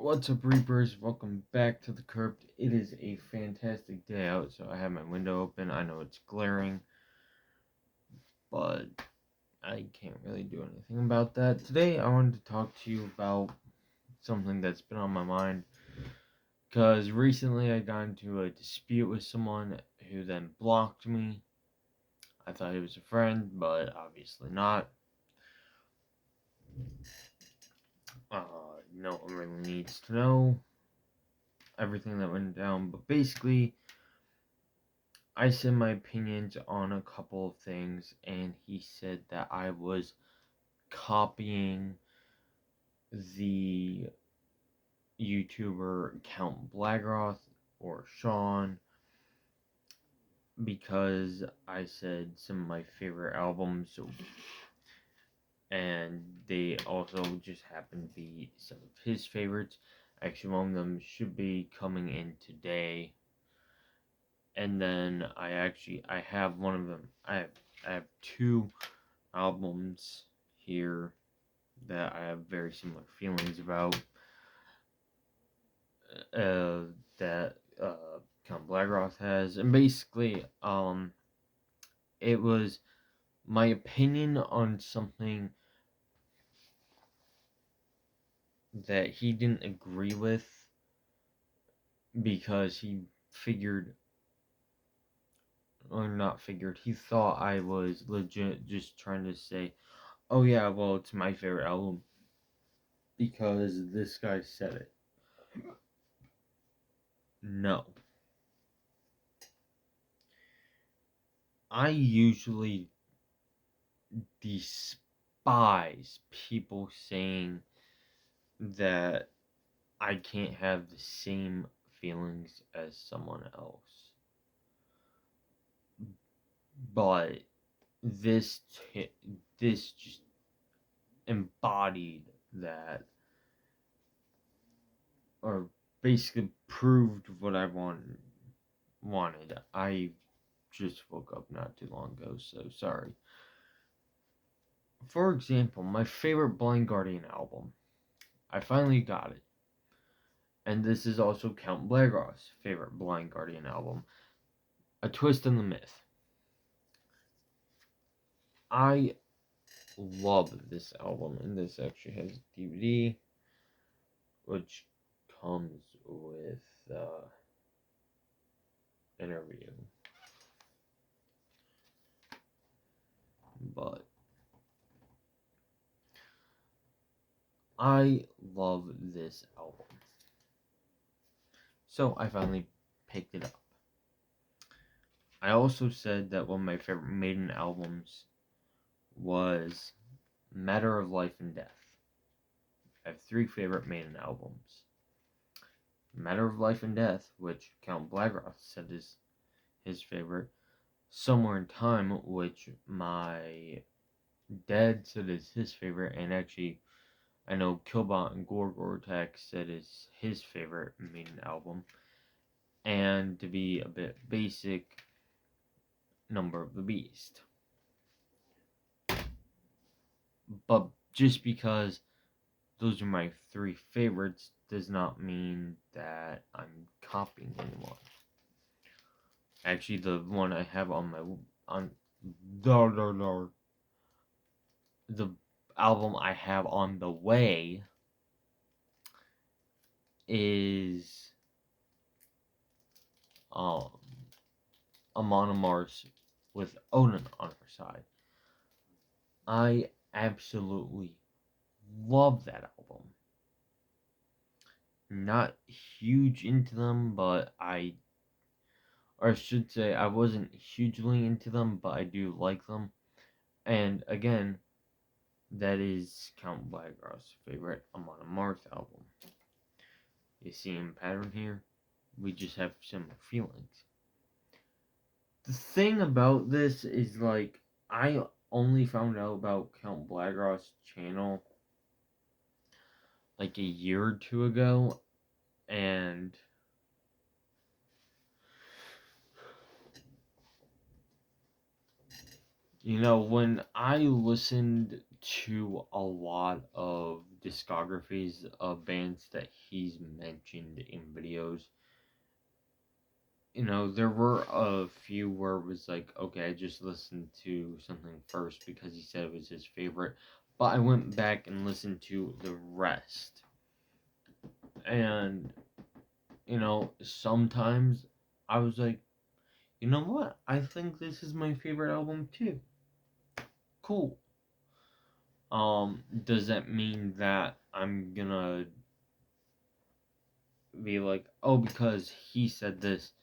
What's up, Reapers? Welcome back to the Crypt. It is a fantastic day out, so I have my window open. I know it's glaring, but I can't really do anything about that. Today, I wanted to talk to you about something that's been on my mind, because recently I got into a dispute with someone who then blocked me. I thought he was a friend, but obviously not. No one really needs to know everything that went down, but basically, I said my opinions on a couple of things, and he said that I was copying the YouTuber Count Blagroth or Sean because I said some of my favorite albums, and they also just happen to be some of his favorites. Actually, one of them should be coming in today. And then I have one of them. I have two albums here that I have very similar feelings about. That Count Blagroth has, and basically, it was my opinion on something that he didn't agree with because he figured, or not figured, he thought I was legit just trying to say, oh yeah, well, it's my favorite album because this guy said it. No. I usually despise people saying that I can't have the same feelings as someone else. But this this just embodied that, or basically proved what I wanted. I just woke up not too long ago, so sorry. For example, my favorite Blind Guardian album. I finally got it. And this is also Count Blagroth's favorite Blind Guardian album, A Twist in the Myth. I love this album, and this actually has a DVD, which comes with interview. But I love this album. So I finally picked it up. I also said that one of my favorite Maiden albums was Matter of Life and Death. I have three favorite Maiden albums. Matter of Life and Death, which Count Blagroth said is his favorite. Somewhere in Time, which my dad said is his favorite, and actually I know Killbot and Gorgortek said is his favorite Maiden album. And to be a bit basic, Number of the Beast. But just because those are my three favorites does not mean that I'm copying anyone. Actually, the one I have on my the album I have on the way is Amon Amarth with Odin on her side. I absolutely love that album. Not huge into them, but or I should say, I wasn't hugely into them, but I do like them. And again, that is Count Blagroth's favorite Amon Amarth album. You see in pattern here? We just have similar feelings. The thing about this is, like, I only found out about Count Blagroth's channel like a year or two ago, and you know, when I listened to a lot of discographies of bands that he's mentioned in videos. There were a few where it was like, okay, I just listened to something first because he said it was his favorite, but I went back and listened to the rest. And, sometimes I was like, you know what? I think this is my favorite album too. Cool. Does that mean that I'm gonna be like, oh, because he said this,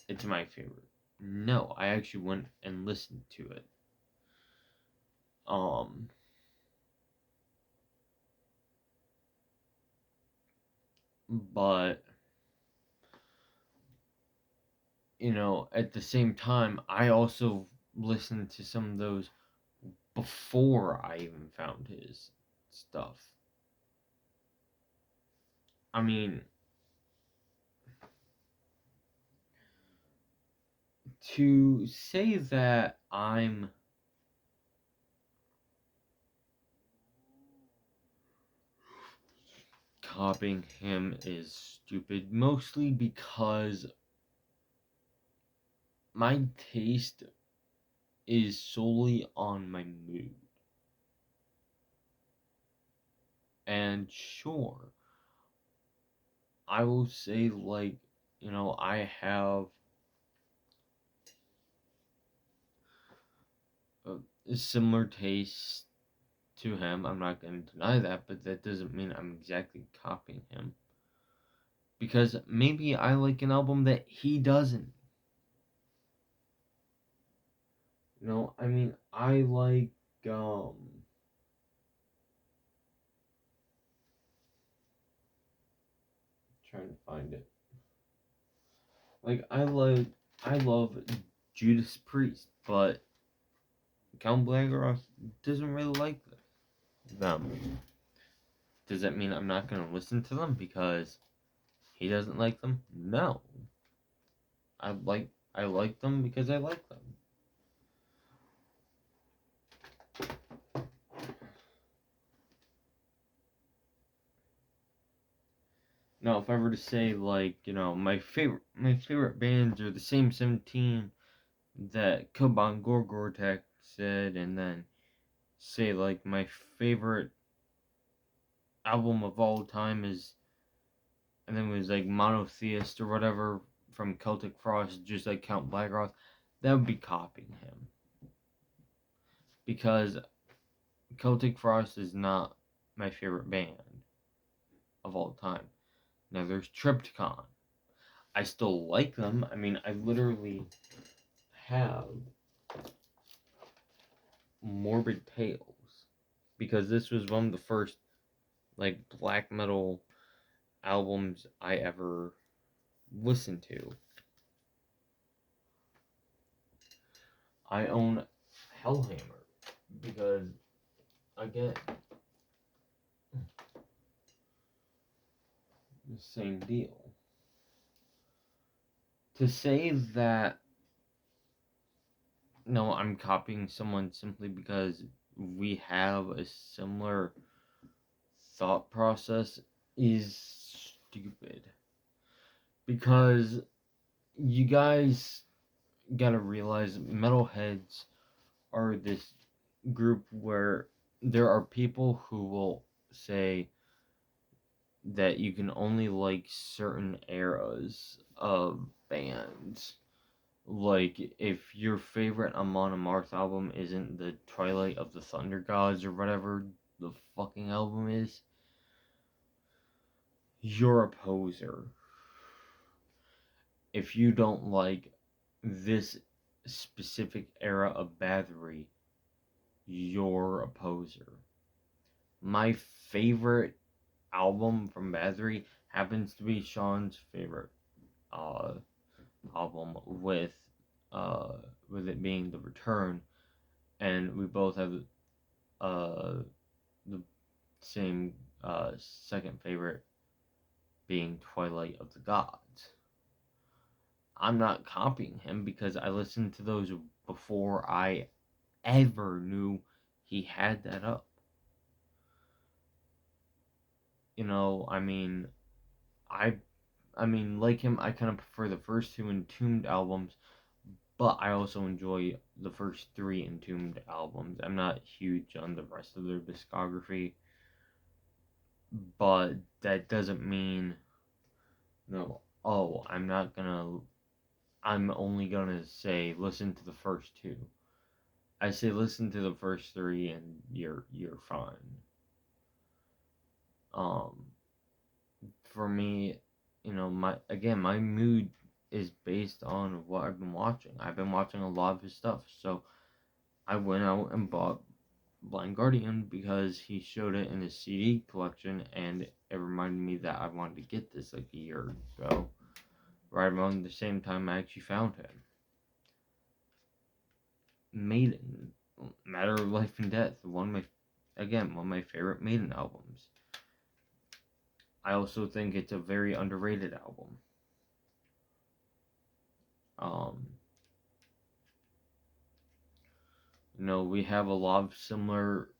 it's my favorite? No, I actually went and listened to it. Um, but at the same time, I also listened to some of those before I even found his stuff. I mean, to say that I'm copying him is stupid, mostly because my taste is solely on my mood. And sure, I will say, like, I have a similar taste to him. I'm not going to deny that, but that doesn't mean I'm exactly copying him. Because maybe I like an album that he doesn't. I mean, I like, trying to find it. Like, I love Judas Priest, but Count Blackrock doesn't really like them. Does that mean I'm not going to listen to them because he doesn't like them? No. I like them because I like them. Now, if I were to say, like, my favorite bands are the same 17 that Koban Gorgortek said, and then say, like, my favorite album of all time is, and then it was like Monotheist or whatever from Celtic Frost, just like Count Blackrock, that would be copying him. Because Celtic Frost is not my favorite band of all time. Now there's Triptychon. I still like them. I mean, I literally have Morbid Tales because this was one of the first like black metal albums I ever listened to. I own Hellhammer because again, the same deal. To say that no, I'm copying someone simply because we have a similar thought process is stupid. Because you guys gotta realize metalheads are this group where there are people who will say that you can only like certain eras of bands. Like, if your favorite Amon Amarth album isn't the Twilight of the Thunder Gods or whatever the fucking album is, you're a poser. If you don't like this specific era of Bathory, you're a poser. My favorite album from Bathory happens to be Sean's favorite uh, album uh, with it being The Return, and we both have uh, the same second favorite being Twilight of the Gods. I'm not copying him because I listened to those before I ever knew He had that up. You know, I mean, like him, I kind of prefer the first two Entombed albums, but I also enjoy the first three Entombed albums. I'm not huge on the rest of their discography, but that doesn't mean, no, oh, I'm only gonna say listen to the first two. I say listen to the first three and you're fine. Um, for me, you know, my mood is based on what I've been watching. I've been watching a lot of his stuff, so I went out and bought Blind Guardian because he showed it in his CD collection, and it reminded me that I wanted to get this like a year ago, right around the same time I actually found him. Maiden, Matter of Life and Death, one of my favorite Maiden albums. I also think it's a very underrated album. Um, you know, we have a lot of similar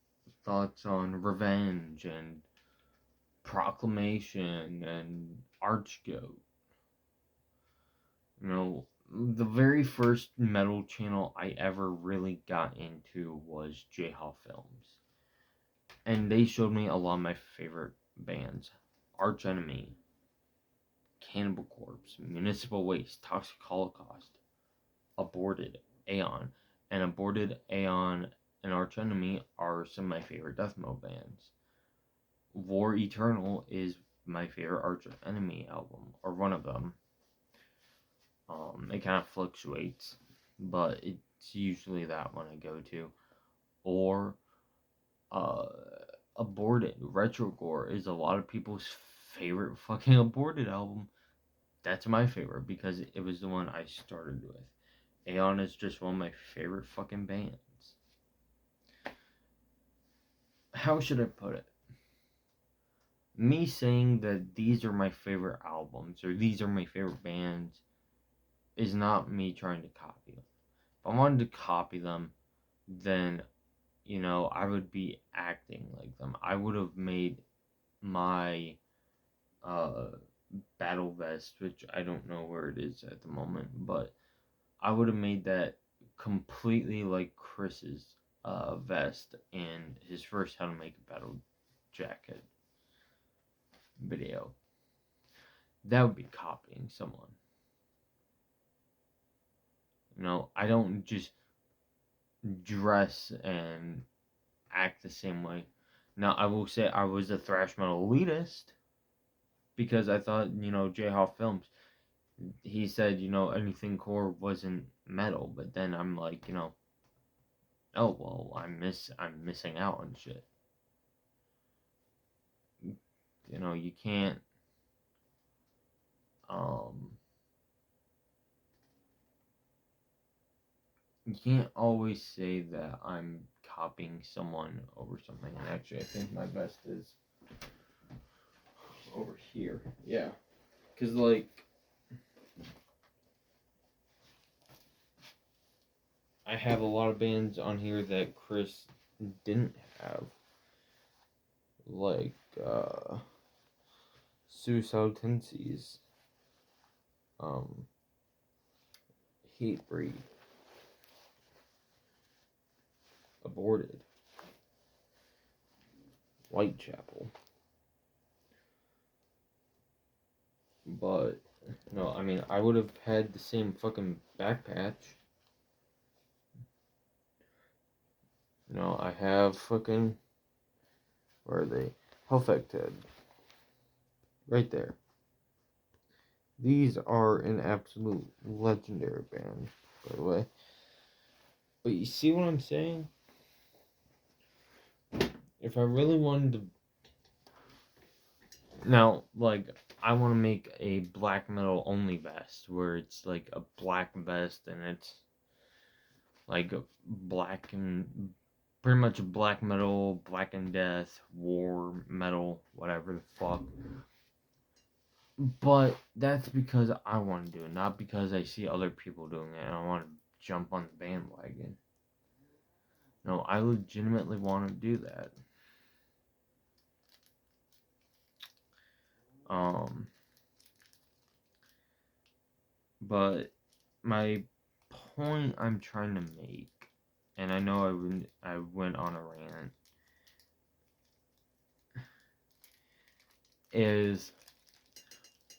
thoughts on Revenge and Proclamation and Archgoat. You know, the very first metal channel I ever really got into was J-Hall Films. And they showed me a lot of my favorite bands. Arch Enemy, Cannibal Corpse, Municipal Waste, Toxic Holocaust, Aborted, Aeon. And Aborted, Aeon, and Arch Enemy are some of my favorite death metal bands. War Eternal is my favorite Arch Enemy album, or one of them. It kind of fluctuates, but it's usually that one I go to. Or uh, Aborted. Retrogore is a lot of people's favorite fucking Aborted album. That's my favorite because it was the one I started with. Aeon is just one of my favorite fucking bands. How should I put it? Me saying that these are my favorite albums or these are my favorite bands is not me trying to copy them. If I wanted to copy them, then, you know, I would be acting like them. I would have made my uh, battle vest, which I don't know where it is at the moment, but I would have made that completely like Chris's vest in his first How to Make a Battle Jacket video. That would be copying someone. You know, I don't just dress and act the same way. Now, I will say I was a thrash metal elitist because I thought, you know, J-Hall Films, he said, you know, anything core wasn't metal, but then I'm like, you know, oh well, I'm missing out on shit. You know, um you can't always say that I'm copying someone over something. And actually, I think my vest is over here. Yeah, cause like I have a lot of bands on here that Chris didn't have, like Suicidal Tendencies, um, Hatebreed, Aborted, Whitechapel. But no, I mean I would have had the same fucking back patch. You know, I have fucking, where are they? Hellfect Head. Right there. These are an absolute legendary band, by the way. But you see what I'm saying? If I really wanted to... Now, like, I want to make a black metal only vest, where it's like a black vest and it's like black and pretty much black metal, black and death, war metal, whatever the fuck. But that's because I want to do it, not because I see other people doing it and I want to jump on the bandwagon. No, I legitimately want to do that. But my point I'm trying to make, and I know I went on a rant, is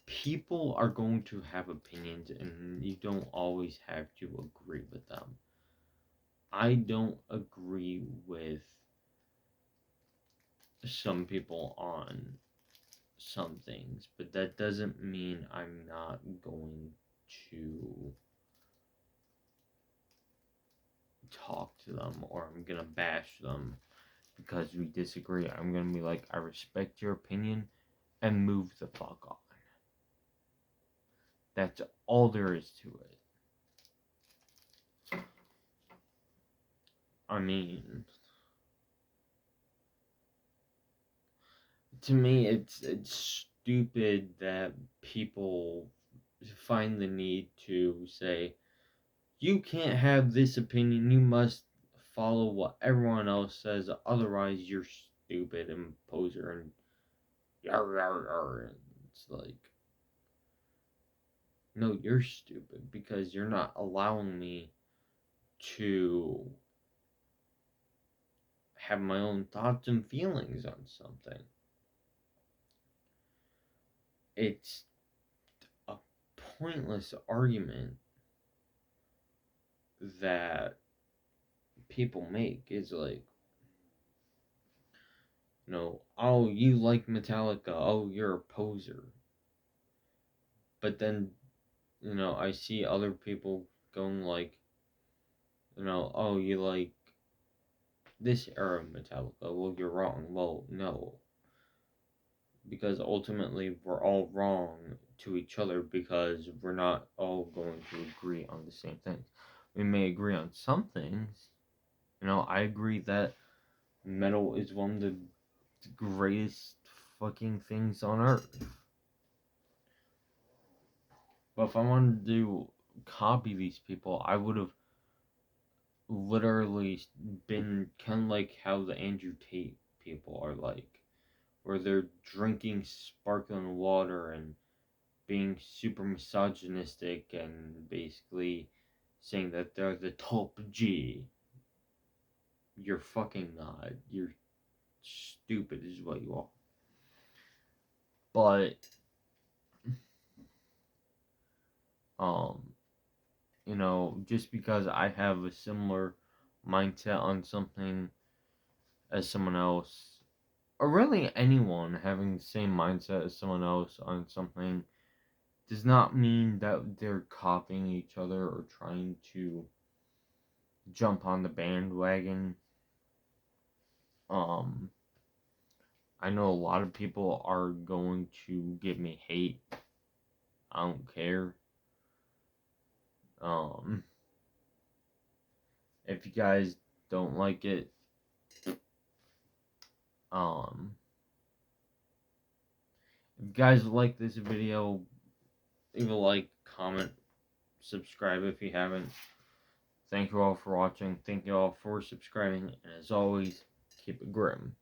people are going to have opinions and you don't always have to agree with them. I don't agree with some people on some things, but that doesn't mean I'm not going to talk to them or I'm gonna bash them because we disagree. I'm gonna be like, I respect your opinion and move the fuck on. That's all there is to it. I mean, to me, it's stupid that people find the need to say, you can't have this opinion, you must follow what everyone else says, otherwise you're stupid and poser and yar yar yar. It's like, no, you're stupid because you're not allowing me to have my own thoughts and feelings on something. It's a pointless argument that people make. Is like, oh, you like Metallica, oh, you're a poser. But then, I see other people going like, oh, you like this era of Metallica, well, you're wrong. Well, no. Because ultimately, we're all wrong to each other because we're not all going to agree on the same things. We may agree on some things. I agree that metal is one of the greatest fucking things on earth. But if I wanted to copy these people, I would have literally been kind of like how the Andrew Tate people are like, where they're drinking sparkling water and being super misogynistic and basically saying that they're the top G. You're fucking not. You're stupid, is what you are. But, um, just because I have a similar mindset on something as someone else, or really anyone having the same mindset as someone else on something, does not mean that they're copying each other or trying to jump on the bandwagon. Um, I know a lot of people are going to give me hate. I don't care. Um, if you guys don't like it, um, if you guys like this video, leave a like, comment, subscribe if you haven't. Thank you all for watching. Thank you all for subscribing. And as always, keep it grim.